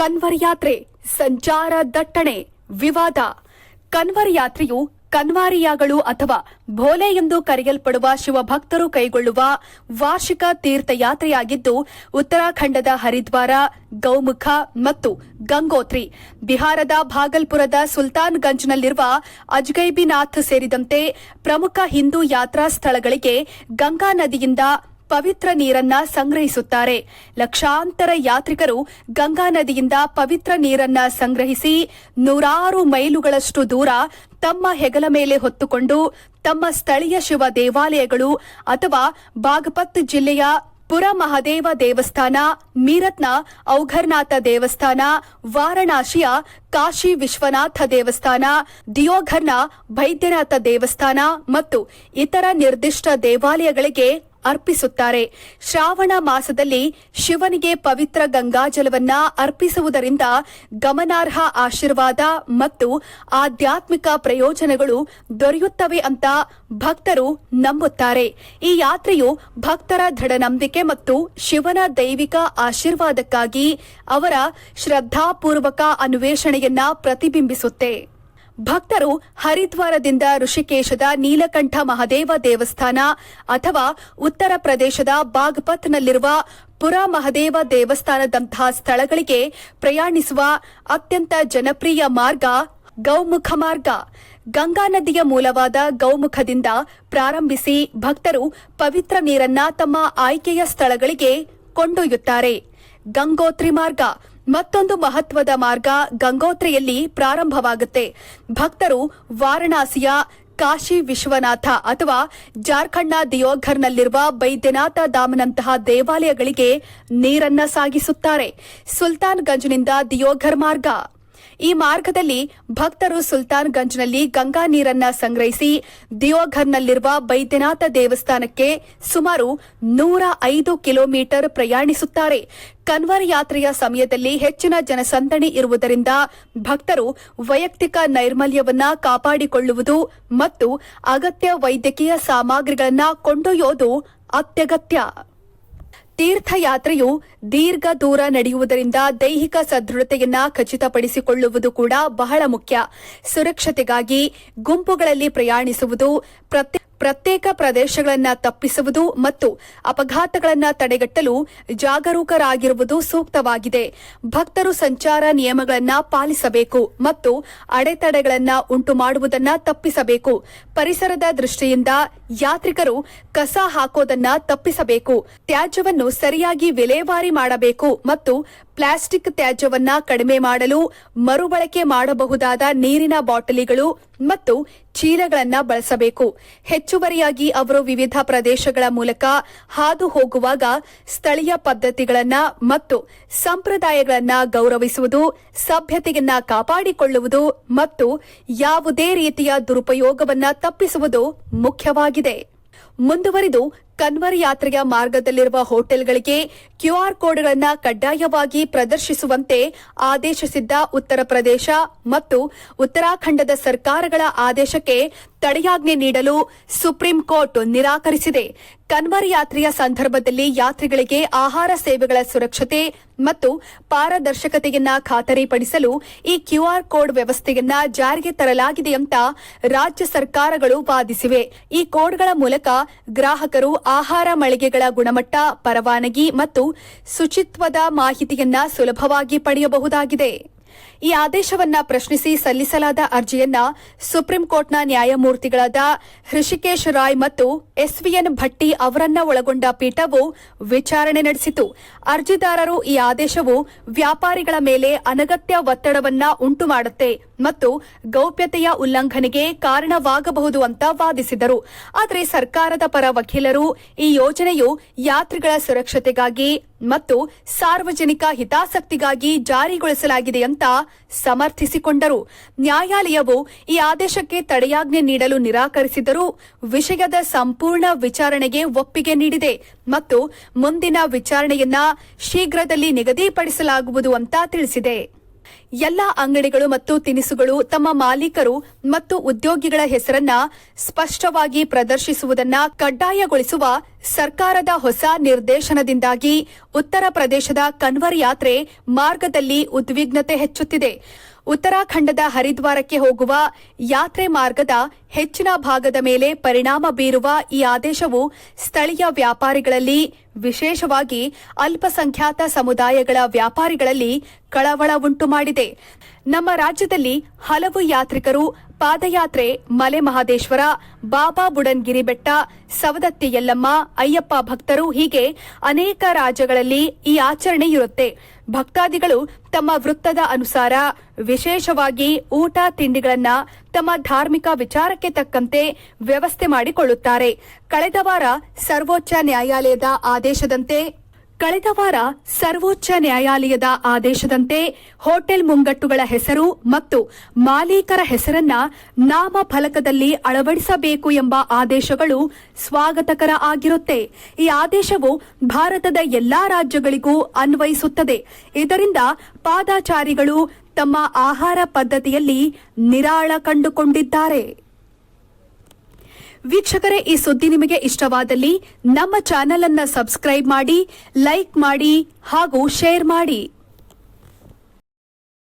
ಕನ್ವರ್ ಯಾತ್ರೆ ಸಂಚಾರ ದಟ್ಟಣೆ ವಿವಾದ. ಕನ್ವರ್ ಯಾತ್ರೆಯು ಕನ್ವಾರಿಯಾಗಳು ಅಥವಾ ಭೋಲೆ ಎಂದು ಕರೆಯಲ್ಪಡುವ ಶಿವಭಕ್ತರು ಕೈಗೊಳ್ಳುವ ವಾರ್ಷಿಕ ತೀರ್ಥಯಾತ್ರೆಯಾಗಿದ್ದು ಉತ್ತರಾಖಂಡದ ಹರಿದ್ವಾರ, ಗೌಮುಖ ಮತ್ತು ಗಂಗೋತ್ರಿ, ಬಿಹಾರದ ಭಾಗಲ್ಪುರದ ಸುಲ್ತಾನ್ಗಂಜ್ನಲ್ಲಿರುವ ಅಜ್ಗೈಬಿನಾಥ್ ಸೇರಿದಂತೆ ಪ್ರಮುಖ ಹಿಂದೂ ಯಾತ್ರಾ ಸ್ಥಳಗಳಿಗೆ ಗಂಗಾ ನದಿಯಿಂದ ಪವಿತ್ರ ನೀರನ್ನ ಸಂಗ್ರಹಿಸುತ್ತಾರೆ. ಲಕ್ಷಾಂತರ ಯಾತ್ರಿಕರು ಗಂಗಾ ನದಿಯಿಂದ ಪವಿತ್ರ ನೀರನ್ನ ಸಂಗ್ರಹಿಸಿ ನೂರಾರು ಮೈಲುಗಳಷ್ಟು ದೂರ ತಮ್ಮ ಹೆಗಲ ಮೇಲೆ ಹೊತ್ತುಕೊಂಡು ತಮ್ಮ ಸ್ಥಳೀಯ ಶಿವ ದೇವಾಲಯಗಳು ಅಥವಾ ಬಾಗಪತ್ ಜಿಲ್ಲೆಯ ಪುರ ಮಹಾದೇವ ದೇವಸ್ಥಾನ, ಮೀರತ್ನ ಔಘರ್ನಾಥ ದೇವಸ್ಥಾನ, ವಾರಣಾಸಿಯ ಕಾಶಿ ವಿಶ್ವನಾಥ ದೇವಸ್ಥಾನ, ದಿಯೋಘರ್ನ ಬೈದ್ಯನಾಥ ದೇವಸ್ಥಾನ ಮತ್ತು ಇತರ ನಿರ್ದಿಷ್ಟ ದೇವಾಲಯಗಳಿಗೆ ಅರ್ಪಿಸುತ್ತಾರೆ. ಶ್ರಾವಣ ಮಾಸದಲ್ಲಿ ಶಿವನಿಗೆ ಪವಿತ್ರ ಗಂಗಾಜಲವನ್ನ ಅರ್ಪಿಸುವುದರಿಂದ ಗಮನಾರ್ಹ ಆಶೀರ್ವಾದ ಮತ್ತು ಆಧ್ಯಾತ್ಮಿಕ ಪ್ರಯೋಜನಗಳು ದೊರೆಯುತ್ತವೆ ಅಂತ ಭಕ್ತರು ನಂಬುತ್ತಾರೆ. ಈ ಯಾತ್ರೆಯು ಭಕ್ತರ ದೃಢ ನಂಬಿಕೆ ಮತ್ತು ಶಿವನ ದೈವಿಕ ಆಶೀರ್ವಾದಕ್ಕಾಗಿ ಅವರ ಶ್ರದ್ಧಾಪೂರ್ವಕ ಅನ್ವೇಷಣೆಯನ್ನ ಪ್ರತಿಬಿಂಬಿಸುತ್ತೆ. ಭಕ್ತರು ಹರಿದ್ವಾರದಿಂದ ಋಷಿಕೇಶದ ನೀಲಕಂಠ ಮಹಾದೇವ ದೇವಸ್ಥಾನ ಅಥವಾ ಉತ್ತರ ಪ್ರದೇಶದ ಬಾಗಪತ್ನಲ್ಲಿರುವ ಪುರ ಮಹಾದೇವ ದೇವಸ್ಥಾನದಂತಹ ಸ್ಥಳಗಳಿಗೆ ಪ್ರಯಾಣಿಸುವ ಅತ್ಯಂತ ಜನಪ್ರಿಯ ಮಾರ್ಗ ಗೌಮುಖ ಮಾರ್ಗ. ಗಂಗಾ ನದಿಯ ಮೂಲವಾದ ಗೌಮುಖದಿಂದ ಪ್ರಾರಂಭಿಸಿ ಭಕ್ತರು ಪವಿತ್ರ ನೀರನ್ನ ತಮ್ಮ ಆಯ್ಕೆಯ ಸ್ಥಳಗಳಿಗೆ ಕೊಂಡೊಯ್ಯುತ್ತಾರೆ. ಗಂಗೋತ್ರಿ ಮಾರ್ಗ ಮತ್ತೊಂದು ಮಹತ್ವದ ಮಾರ್ಗ ಗಂಗೋತ್ರಿಯಲ್ಲಿ ಪ್ರಾರಂಭವಾಗುತ್ತೆ. ಭಕ್ತರು ವಾರಣಾಸಿಯ ಕಾಶಿ ವಿಶ್ವನಾಥ ಅಥವಾ ಜಾರ್ಖಂಡ್ನ ದಿಯೋಘರ್ನಲ್ಲಿರುವ ಬೈದ್ಯನಾಥ ಧಾಮನಂತಹ ದೇವಾಲಯಗಳಿಗೆ ನೀರನ್ನ ಸಾಗಿಸುತ್ತಾರೆ. ಸುಲ್ತಾನ್ಗಂಜ್ನಿಂದ ದಿಯೋಘರ್ ಮಾರ್ಗ. ಈ ಮಾರ್ಗದಲ್ಲಿ ಭಕ್ತರು ಸುಲ್ತಾನ್ಗಂಜ್ನಲ್ಲಿ ಗಂಗಾ ನೀರನ್ನ ಸಂಗ್ರಹಿಸಿ ದಿಯೋಘರ್ನಲ್ಲಿರುವ ಬೈದ್ಯನಾಥ ದೇವಸ್ಥಾನಕ್ಕೆ ಸುಮಾರು 105 ಕಿಲೋಮೀಟರ್ ಪ್ರಯಾಣಿಸುತ್ತಾರೆ. ಕನ್ವರ್ ಯಾತ್ರೆಯ ಸಮಯದಲ್ಲಿ ಹೆಚ್ಚಿನ ಜನಸಂದಣಿ ಇರುವುದರಿಂದ ಭಕ್ತರು ವೈಯಕ್ತಿಕ ನೈರ್ಮಲ್ಯವನ್ನ ಕಾಪಾಡಿಕೊಳ್ಳುವುದು ಮತ್ತು ಅಗತ್ಯ ವೈದ್ಯಕೀಯ ಸಾಮಗ್ರಿಗಳನ್ನು ಕೊಂಡೊಯ್ಯೋದು ಅತ್ಯಗತ್ಯ. ತೀರ್ಥಯಾತ್ರೆಯು ದೀರ್ಘ ದೂರ ನಡೆಯುವುದರಿಂದ ದೈಹಿಕ ಸದೃಢತೆಯನ್ನ ಖಚಿತಪಡಿಸಿಕೊಳ್ಳುವುದು ಕೂಡ ಬಹಳ ಮುಖ್ಯ. ಸುರಕ್ಷತೆಗಾಗಿ ಗುಂಪುಗಳಲ್ಲಿ ಪ್ರಯಾಣಿಸುವುದು, ಪ್ರತ್ಯೇಕ ಪ್ರದೇಶಗಳನ್ನು ತಪ್ಪಿಸುವುದು ಮತ್ತು ಅಪಘಾತಗಳನ್ನು ತಡೆಗಟ್ಟಲು ಜಾಗರೂಕರಾಗಿರುವುದು ಸೂಕ್ತವಾಗಿದೆ. ಭಕ್ತರು ಸಂಚಾರ ನಿಯಮಗಳನ್ನು ಪಾಲಿಸಬೇಕು ಮತ್ತು ಅಡೆತಡೆಗಳನ್ನು ಉಂಟು ಮಾಡುವುದನ್ನು ತಪ್ಪಿಸಬೇಕು. ಪರಿಸರದ ದೃಷ್ಟಿಯಿಂದ ಯಾತ್ರಿಕರು ಕಸ ಹಾಕೋದನ್ನ ತಪ್ಪಿಸಬೇಕು. ತ್ಯಾಜ್ಯವನ್ನು ಸರಿಯಾಗಿ ವಿಲೇವಾರಿ ಮಾಡಬೇಕು ಮತ್ತು ಪ್ಲಾಸ್ಟಿಕ್ ತ್ಯಾಜ್ಯವನ್ನ ಕಡಿಮೆ ಮಾಡಲು ಮರುಬಳಕೆ ಮಾಡಬಹುದಾದ ನೀರಿನ ಬಾಟಲಿಗಳು ಮತ್ತು ಚೀಲಗಳನ್ನು ಬಳಸಬೇಕು. ಹೆಚ್ಚುವರಿಯಾಗಿ ಅವರು ವಿವಿಧ ಪ್ರದೇಶಗಳ ಮೂಲಕ ಹಾದು ಹೋಗುವಾಗ ಸ್ಥಳೀಯ ಪದ್ಧತಿಗಳನ್ನು ಮತ್ತು ಸಂಪ್ರದಾಯಗಳನ್ನು ಗೌರವಿಸುವುದು, ಸಭ್ಯತೆಯನ್ನ ಕಾಪಾಡಿಕೊಳ್ಳುವುದು ಮತ್ತು ಯಾವುದೇ ರೀತಿಯ ದುರುಪಯೋಗವನ್ನು ತಪ್ಪಿಸುವುದು ಮುಖ್ಯವಾಗಿದೆ. ಮುಂದುವರಿದು ಕನ್ವರ್ ಯಾತ್ರೆಯ ಮಾರ್ಗದಲ್ಲಿರುವ ಹೋಟೆಲ್ಗಳಿಗೆ ಕ್ಯೂಆರ್ ಕೋಡ್ಗಳನ್ನು ಕಡ್ಡಾಯವಾಗಿ ಪ್ರದರ್ಶಿಸುವಂತೆ ಆದೇಶಿಸಿದ್ದ ಉತ್ತರ ಪ್ರದೇಶ ಮತ್ತು ಉತ್ತರಾಖಂಡದ ಸರ್ಕಾರಗಳ ಆದೇಶಕ್ಕೆ ತಡೆಯಾಜ್ಞೆ ನೀಡಲು ಸುಪ್ರೀಂ ಕೋರ್ಟ್ ನಿರಾಕರಿಸಿದೆ. ಕನ್ವರ್ ಯಾತ್ರೆಯ ಸಂದರ್ಭದಲ್ಲಿ ಯಾತ್ರಿಗಳಿಗೆ ಆಹಾರ ಸೇವೆಗಳ ಸುರಕ್ಷತೆ ಮತ್ತು ಪಾರದರ್ಶಕತೆಯನ್ನ ಖಾತರಿಪಡಿಸಲು ಈ ಕ್ಯೂಆರ್ ಕೋಡ್ ವ್ಯವಸ್ಥೆಯನ್ನ ಜಾರಿಗೆ ತರಲಾಗಿದೆ ಅಂತ ರಾಜ್ಯ ಸರ್ಕಾರಗಳು ವಾದಿಸಿವೆ. ಈ ಕೋಡ್ಗಳ ಮೂಲಕ ಗ್ರಾಹಕರು ಆಹಾರ ಮಳಿಗೆಗಳ ಗುಣಮಟ್ಟ, ಪರವಾನಗಿ ಮತ್ತು ಶುಚಿತ್ವದ ಮಾಹಿತಿಯನ್ನ ಸುಲಭವಾಗಿ ಪಡೆಯಬಹುದಾಗಿದೆ. ಈ ಆದೇಶವನ್ನ ಪ್ರಶ್ನಿಸಿ ಸಲ್ಲಿಸಲಾದ ಅರ್ಜಿಯನ್ನ ಸುಪ್ರೀಂ ಕೋರ್ಟ್ನ ನ್ಯಾಯಮೂರ್ತಿಗಳಾದ ಹೃಷಿಕೇಶ್ ರಾಯ್ ಮತ್ತು ಎಸ್ವಿಎನ್ ಭಟ್ಟಿ ಅವರನ್ನ ಒಳಗೊಂಡ ಪೀಠವು ವಿಚಾರಣೆ ನಡೆಸಿತು. ಅರ್ಜಿದಾರರು ಈ ಆದೇಶವು ವ್ಯಾಪಾರಿಗಳ ಮೇಲೆ ಅನಗತ್ಯ ಒತ್ತಡವನ್ನ ಉಂಟುಮಾಡುತ್ತೆ ಮತ್ತು ಗೌಪ್ಯತೆಯ ಉಲ್ಲಂಘನೆಗೆ ಕಾರಣವಾಗಬಹುದು ಅಂತ ವಾದಿಸಿದರು. ಆದರೆ ಸರ್ಕಾರದ ಪರ ವಕೀಲರು ಈ ಯೋಜನೆಯು ಯಾತ್ರಿಗಳ ಸುರಕ್ಷತೆಗಾಗಿ ಮತ್ತು ಸಾರ್ವಜನಿಕ ಹಿತಾಸಕ್ತಿಗಾಗಿ ಜಾರಿಗೊಳಿಸಲಾಗಿದೆ ಅಂತ ಸಮರ್ಥಿಸಿಕೊಂಡರು. ನ್ಯಾಯಾಲಯವು ಈ ಆದೇಶಕ್ಕೆ ತಡೆಯಾಜ್ಞೆ ನೀಡಲು ನಿರಾಕರಿಸಿದರೂ ವಿಷಯದ ಸಂಪೂರ್ಣ ವಿಚಾರಣೆಗೆ ಒಪ್ಪಿಗೆ ನೀಡಿದೆ ಮತ್ತು ಮುಂದಿನ ವಿಚಾರಣೆಯನ್ನ ಶೀಘ್ರದಲ್ಲಿ ನಿಗದಿಪಡಿಸಲಾಗುವುದು ಅಂತ ತಿಳಿಸಿದೆ. ಎಲ್ಲ ಅಂಗಡಿಗಳು ಮತ್ತು ತಿನಿಸುಗಳು ತಮ್ಮ ಮಾಲೀಕರು ಮತ್ತು ಉದ್ಯೋಗಿಗಳ ಹೆಸರನ್ನ ಸ್ಪಷ್ಟವಾಗಿ ಪ್ರದರ್ಶಿಸುವುದನ್ನ ಕಡ್ಡಾಯಗೊಳಿಸುವ ಸರ್ಕಾರದ ಹೊಸ ನಿರ್ದೇಶನದಿಂದಾಗಿ ಉತ್ತರ ಪ್ರದೇಶದ ಕನ್ವರ್ ಯಾತ್ರೆ ಮಾರ್ಗದಲ್ಲಿ ಉದ್ವಿಗ್ನತೆ ಹೆಚ್ಚುತ್ತಿದೆ. ಉತ್ತರಾಖಂಡದ ಹರಿದ್ವಾರಕ್ಕೆ ಹೋಗುವ ಯಾತ್ರೆ ಮಾರ್ಗದ ಹೆಚ್ಚಿನ ಭಾಗದ ಮೇಲೆ ಪರಿಣಾಮ ಬೀರುವ ಈ ಆದೇಶವು ಸ್ಥಳೀಯ ವ್ಯಾಪಾರಿಗಳಲ್ಲಿ, ವಿಶೇಷವಾಗಿ ಅಲ್ಪಸಂಖ್ಯಾತ ಸಮುದಾಯಗಳ ವ್ಯಾಪಾರಿಗಳಲ್ಲಿ ಕಳವಳ ಉಂಟುಮಾಡಿದೆ. ನಮ್ಮ ರಾಜ್ಯದಲ್ಲಿ ಹಲವು ಯಾತ್ರಿಕರು ಪಾದಯಾತ್ರೆ, ಮಲೆ ಮಹದೇಶ್ವರ, ಬಾಬಾ ಬುಡನ್ಗಿರಿ ಬೆಟ್ಟ, ಸವದತ್ತಿ ಯಲ್ಲಮ್ಮ, ಅಯ್ಯಪ್ಪ ಭಕ್ತರು ಹೀಗೆ ಅನೇಕ ರಾಜ್ಯಗಳಲ್ಲಿ ಈ ಆಚರಣೆ ಇರುತ್ತೆ. ಭಕ್ತಾದಿಗಳು ತಮ್ಮ ವೃತ್ತದ ಅನುಸಾರ ವಿಶೇಷವಾಗಿ ಊಟ ತಿಂಡಿಗಳನ್ನ ತಮ್ಮ ಧಾರ್ಮಿಕ ವಿಚಾರಕ್ಕೆ ತಕ್ಕಂತೆ ವ್ಯವಸ್ಥೆ ಮಾಡಿಕೊಳ್ಳುತ್ತಾರೆ. ಕಳೆದ ವಾರ ಸರ್ವೋಚ್ಚ ನ್ಯಾಯಾಲಯದ ಆದೇಶದಂತೆ ಹೋಟೆಲ್ ಮುಂಗಟ್ಟುಗಳ ಹೆಸರು ಮತ್ತು ಮಾಲೀಕರ ಹೆಸರನ್ನ ನಾಮಫಲಕದಲ್ಲಿ ಅಳವಡಿಸಬೇಕು ಎಂಬ ಆದೇಶಗಳು ಸ್ವಾಗತಕರ ಆಗಿರುತ್ತೆ. ಈ ಆದೇಶವು ಭಾರತದ ಎಲ್ಲಾ ರಾಜ್ಯಗಳಿಗೂ ಅನ್ವಯಿಸುತ್ತದೆ. ಇದರಿಂದ ಪಾದಚಾರಿಗಳು ತಮ್ಮ ಆಹಾರ ಪದ್ಧತಿಯಲ್ಲಿ ನಿರಾಳ ಕಂಡುಕೊಂಡಿದ್ದಾರೆ. ವೀಕ್ಷಕರೇ, ಈ ಸುದ್ದಿ ನಿಮಗೆ ಇಷ್ಟವಾದಲ್ಲಿ ನಮ್ಮ ಚಾನೆಲ್ ಅನ್ನು ಸಬ್ಸ್ಕ್ರೈಬ್ ಮಾಡಿ, ಲೈಕ್ ಮಾಡಿ ಹಾಗೂ ಶೇರ್ ಮಾಡಿ.